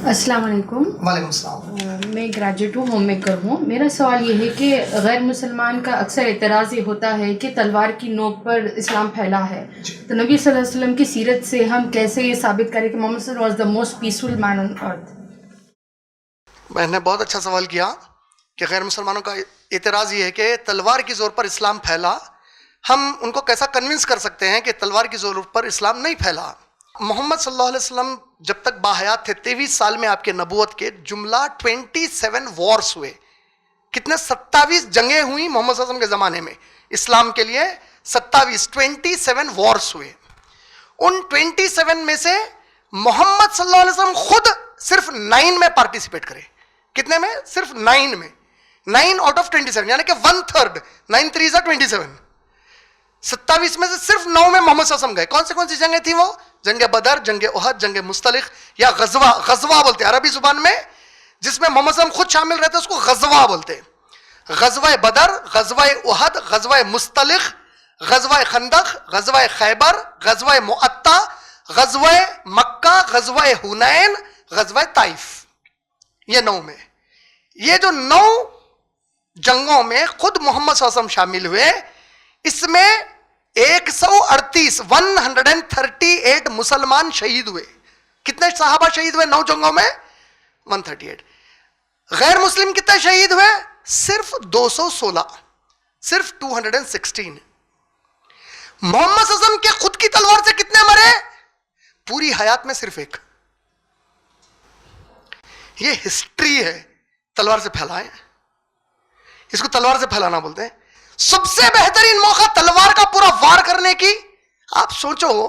السلام علیکم. وعلیکم السلام. میں گریجویٹ ہوں، ہوم میکر ہوں. میرا سوال یہ ہے کہ غیر مسلمان کا اکثر اعتراض یہ ہوتا ہے کہ تلوار کی نوک پر اسلام پھیلا ہے. تو نبی صلی اللہ علیہ وسلم کی سیرت سے ہم کیسے یہ ثابت کریں کہ محمد صلی اللہ علیہ وسلم واز دا موسٹ پیسفل مین آن ارتھ؟ میں نے بہت اچھا سوال کیا کہ غیر مسلمانوں کا اعتراض یہ ہے کہ تلوار کی زور پر اسلام پھیلا. ہم ان کو کیسا کنونس کر سکتے ہیں کہ تلوار کی زور پر اسلام نہیں پھیلا؟ محمد صلی اللہ علیہ وسلم جب تک باحیات تھے 23 سال میں آپ کے نبوت کے جملہ 27 وارز ہوئے. کتنے 27 جنگیں ہوئی محمد صلی اللہ علیہ وسلم کے زمانے میں اسلام کے لیے. 27 وارز ہوئے. ان 27 میں سے محمد صلی اللہ علیہ وسلم خود صرف 9 میں پارٹیسپیٹ کرے. کتنے میں؟ صرف 9 میں. 9 آؤٹ آف 27 یعنی کہ 1/3. 9 3 27. 27 میں سے صرف 9 میں محمد صلی اللہ علیہ وسلم گئے. کون سی جنگیں تھیں وہ؟ جنگ بدر، جنگ احد، جنگ مستلق یا غزوہ بولتے ہیں عربی زبان میں. جس میں محمد صلی اللہ علیہ وسلم خود شامل رہتے ہیں اس کو غزوہ بولتے ہیں. غزوہ بدر، غزوہ احد، غزوہ مستلق، غزوہ خندق، غزوہ خیبر، غزوہ مؤتہ، غزوہ مکہ، غزوہ حنین، غزوہ طائف. یہ 9 میں. یہ جو 9 جنگوں میں خود محمد صلی اللہ علیہ وسلم شامل ہوئے، اس میں 138 مسلمان شہید ہوئے. کتنے صحابہ شہید ہوئے 9 جنگوں میں؟ 138. غیر مسلم کتنے شہید ہوئے؟ صرف 216. صرف 216. محمد صلی اللہ علیہ وسلم کے خود کی تلوار سے کتنے مرے پوری حیات میں؟ صرف 1. یہ ہسٹری ہے. تلوار سے پھیلائیں، اس کو تلوار سے پھیلانا بولتے ہیں. سب سے بہترین موقع تلوار کا پورا وار کرنے کی. آپ سوچو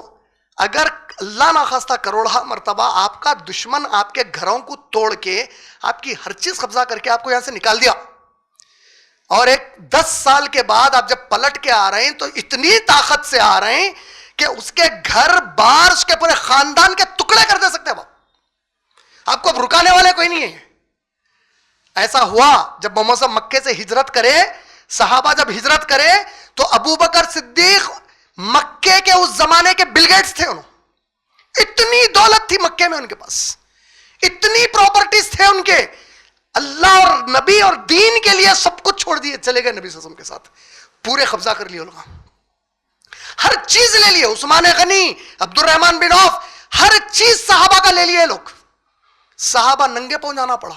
اگر اللہ ناخواستہ کروڑہ مرتبہ آپ کا دشمن آپ کے گھروں کو توڑ کے آپ کی ہر چیز قبضہ کر کے آپ کو یہاں سے نکال دیا، اور ایک 10 سال کے بعد آپ جب پلٹ کے آ رہے ہیں تو اتنی طاقت سے آ رہے ہیں کہ اس کے گھر بار اس کے پورے خاندان کے ٹکڑے کر دے سکتے ہیں. آپ کو رکانے والے کوئی نہیں ہے. ایسا ہوا جب محمد صلی اللہ علیہ وسلم مکے سے ہجرت کرے. صحابہ جب ہجرت کرے تو ابو بکر صدیق مکے کے اس زمانے کے بل گیٹس تھے. انہوں اتنی دولت تھی مکے میں ان کے پاس، اتنی پراپرٹیز تھے ان کے. اللہ اور نبی اور دین کے لیے سب کچھ چھوڑ دیے، چلے گئے نبی صلی اللہ علیہ وسلم کے ساتھ. پورے قبضہ کر لیے لوگ، ہر چیز لے لیے. عثمان غنی، عبد الرحمن بن عوف، ہر چیز صحابہ کا لے لیے لوگ. صحابہ ننگے پاؤں جانا پڑا،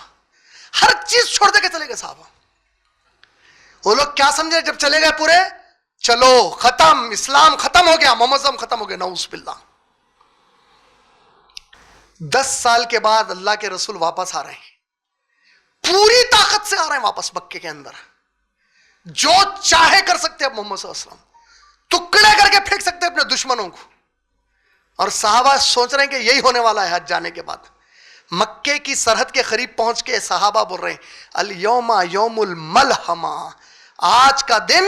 ہر چیز چھوڑ دے کے چلے گئے صحابہ. وہ لوگ کیا سمجھے جب چلے گئے پورے؟ چلو ختم، اسلام ختم ہو گیا، محمد صلی اللہ علیہ وسلم ختم ہو گئے. نعوذ باللہ. 10 سال کے بعد اللہ کے رسول واپس آ رہے ہیں، پوری طاقت سے آ رہے ہیں واپس مکے کے اندر. جو چاہے کر سکتے اب محمد صلی اللہ علیہ وسلم، ٹکڑے کر کے پھینک سکتے اپنے دشمنوں کو. اور صحابہ سوچ رہے ہیں کہ یہی ہونے والا ہے. حج جانے کے بعد مکے کی سرحد کے قریب پہنچ کے صحابہ بول رہے ہیں الیوم یوم الملحمہ، آج کا دن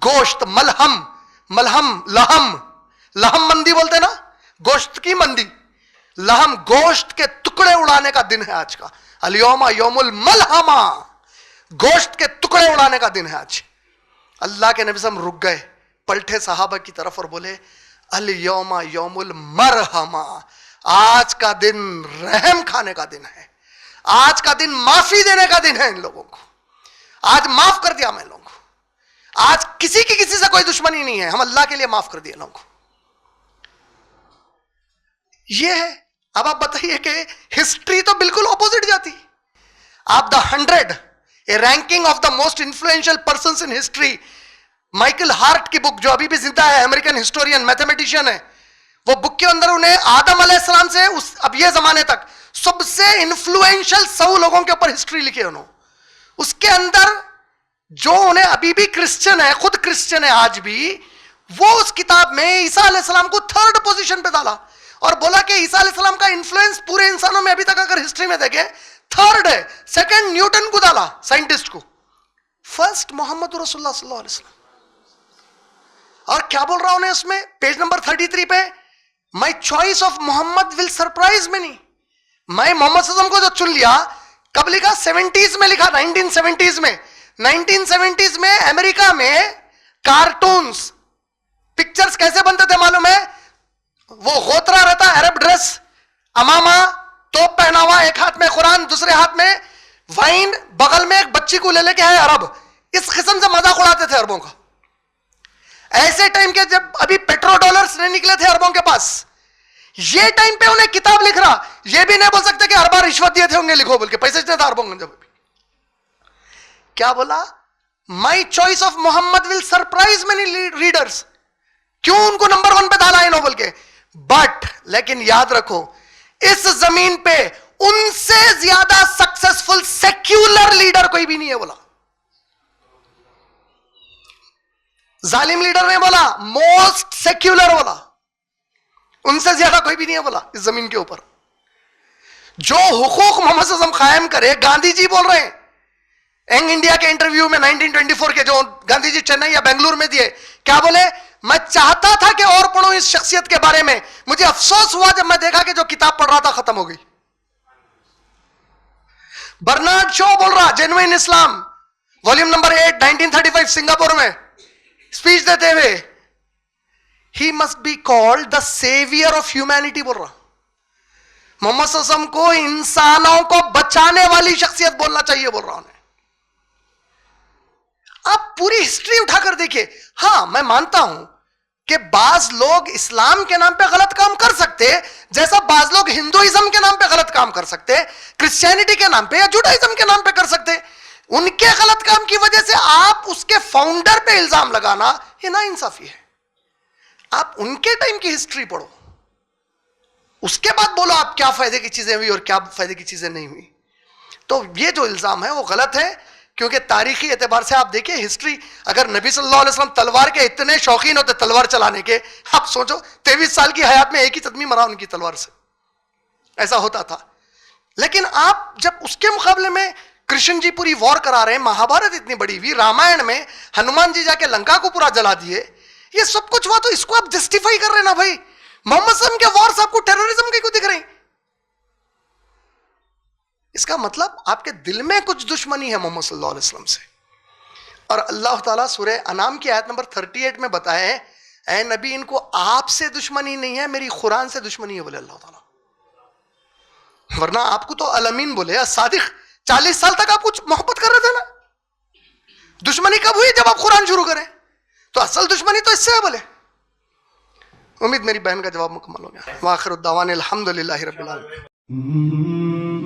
گوشت ملحم لہم مندی بولتے ہیں نا، گوشت کی مندی. لہم گوشت کے ٹکڑے اڑانے کا دن ہے آج کا. الیوم یوم الملحمہ، گوشت کے ٹکڑے اڑانے کا دن ہے آج. اللہ کے نبی صلی اللہ علیہ وسلم رک گئے، پلٹے صحابہ کی طرف اور بولے الیوم یوم المرحمہ، آج کا دن رحم کھانے کا دن ہے، آج کا دن معافی دینے کا دن ہے. ان لوگوں کو آج معاف کر دیا میں لوگوں کو. آج کسی کی کسی سے کوئی دشمنی نہیں ہے، ہم اللہ کے لیے معاف کر دیا لوگوں کو. یہ ہے. اب آپ بتائیے کہ ہسٹری تو بالکل اپوزٹ جاتی. آپ the 100 a ranking of the most influential persons in history, Michael Hart کی بک جو ابھی بھی زندہ ہے، امریکن ہسٹورین میتھمیٹیشین ہے. وہ بک کے اندر انہیں آدم علیہ السلام سے اب یہ زمانے تک سب سے انفلوئنشل 100 لوگوں کے اوپر ہسٹری لکھی ہے انہوں. اس کے اندر جو انہیں ابھی بھی کرسچن ہے، خود کرسچن ہے آج بھی، وہ اس کتاب میں عیسیٰ علیہ السلام کو 3rd پوزیشن پہ ڈالا اور بولا کہ عیسیٰ علیہ السلام کا انفلوئنس پورے انسانوں میں ابھی تک اگر ہسٹری میں دیکھیں 3rd ہے. 2nd نیوٹن کو ڈالا، سائنٹسٹ کو. 1st محمد رسول اللہ صلی اللہ علیہ وسلم. اور کیا بول رہا انہیں اس میں پیج نمبر 33 پہ، My choice of Muhammad will surprise many. میں محمد صلی اللہ علیہ وسلم کو جو چن لیا، کب لکھا؟ 70s میں لکھا. 1970s میں 1970s میں امریکہ میں کارٹونز پکچرز کیسے بنتے تھے معلوم ہے؟ وہ غوطرا رہتا، عرب ڈریس، امامہ، توپ پہنا ہوا, ایک ہاتھ میں قرآن, دوسرے ہاتھ میں وائن, بغل میں ایک بچی کو لے کے ہے عرب. اس قسم سے مذاق اڑاتے تھے عربوں کا. ایسے ٹائم کے جب ابھی پیٹرو ڈالرز نہیں نکلے تھے عربوں کے پاس, یہ ٹائم پہ انہیں کتاب لکھ رہا, یہ بھی نہیں بول سکتے کہ اربا رشوت دیے تھے ہوں گے, لکھو بول کے پیسے دیتے تھے عربوں کو. جب کیا بولا, my choice of Muhammad will surprise many readers. کیوں ان کو نمبر 1 پہ ڈالا ہے نوبل کے. بٹ لیکن یاد رکھو, اس زمین پہ ان سے زیادہ سکسیسفل سیکولر لیڈر کوئی بھی نہیں ہے. بولا ظالم لیڈر نے بولا, موسٹ سیکولر بولا, ان سے زیادہ کوئی بھی نہیں ہے بولا اس زمین کے اوپر. جو حقوق محمد صلی اللہ علیہ وسلم قائم کرے, گاندھی جی بول رہے ہیں ینگ انڈیا کے انٹرویو میں 1924 کے, جو گاندھی جی چنئی یا بنگلور میں دیے, کیا بولے, میں چاہتا تھا کہ اور پڑھوں اس شخصیت کے بارے میں, مجھے افسوس ہوا جب میں دیکھا کہ جو کتاب پڑھ رہا تھا ختم ہو گئی. برنارڈ شو بول رہا, genuine Islam, volume number 8 1935 Singapore میں اسپیچ دیتے ہوئے, he must be called the saviour of humanity بول رہا. محمد صلی اللہ علیہ وسلم کو انسانوں کو بچانے والی شخصیت بولنا چاہیے بول رہا ہوں. آپ پوری ہسٹری اٹھا کر دیکھیے. ہاں میں مانتا ہوں کہ بعض لوگ اسلام کے نام پہ غلط کام کر سکتے, جیسا بعض لوگ ہندوازم کے نام پہ غلط کام کر سکتے, کرسچینٹی کے نام پہ یا جوڈائزم کے نام پہ کر سکتے. ان کے غلط کام کی وجہ سے آپ اس کے فاؤنڈر پہ الزام لگانا یہ نا انصافی ہے. آپ ان کے ٹائم کی ہسٹری پڑھو, اس کے بعد بولو آپ کیا فائدے کی چیزیں ہوئی اور کیا فائدے کی چیزیں نہیں ہوئی. تو یہ جو الزام ہے وہ غلط ہے, کیونکہ تاریخی اعتبار سے آپ دیکھیں ہسٹری, اگر نبی صلی اللہ علیہ وسلم تلوار کے اتنے شوقین ہوتے تلوار چلانے کے, آپ سوچو 23 سال کی حیات میں ایک ہی صدمہ مرا ان کی تلوار سے, ایسا ہوتا تھا. لیکن آپ جب اس کے مقابلے میں کرشن جی پوری وار کرا رہے ہیں, مہابھارت اتنی بڑی ہوئی, رامائن میں ہنومان جی جا کے لنکا کو پورا جلا دیے, یہ سب کچھ ہوا, تو اس کو آپ جسٹیفائی کر رہے ہیں نا بھائی. محمد صلی اللہ علیہ وسلم کے وارز آپ کو ٹیررزم کے کیوں دکھ رہے ہیں؟ اس کا مطلب آپ کے دل میں کچھ دشمنی ہے محمد صلی اللہ علیہ وسلم سے. اور اللہ تعالیٰ سورہ انعام کی آیت نمبر 38 میں بتائے, اے نبی ان کو آپ سے دشمنی نہیں ہے, میری قرآن سے دشمنی ہے, بولے اللہ تعالیٰ. ورنہ آپ کو تو الامین بولے, صادق, 40 سال تک آپ کچھ محبت کر رہے تھے نا. دشمنی کب ہوئی؟ جب آپ قرآن شروع کریں. تو اصل دشمنی تو اس سے ہے. بولے امید میری بہن کا جواب مکمل ہو گیا. وآخر الدعوانا الحمدللہ رب العالمین.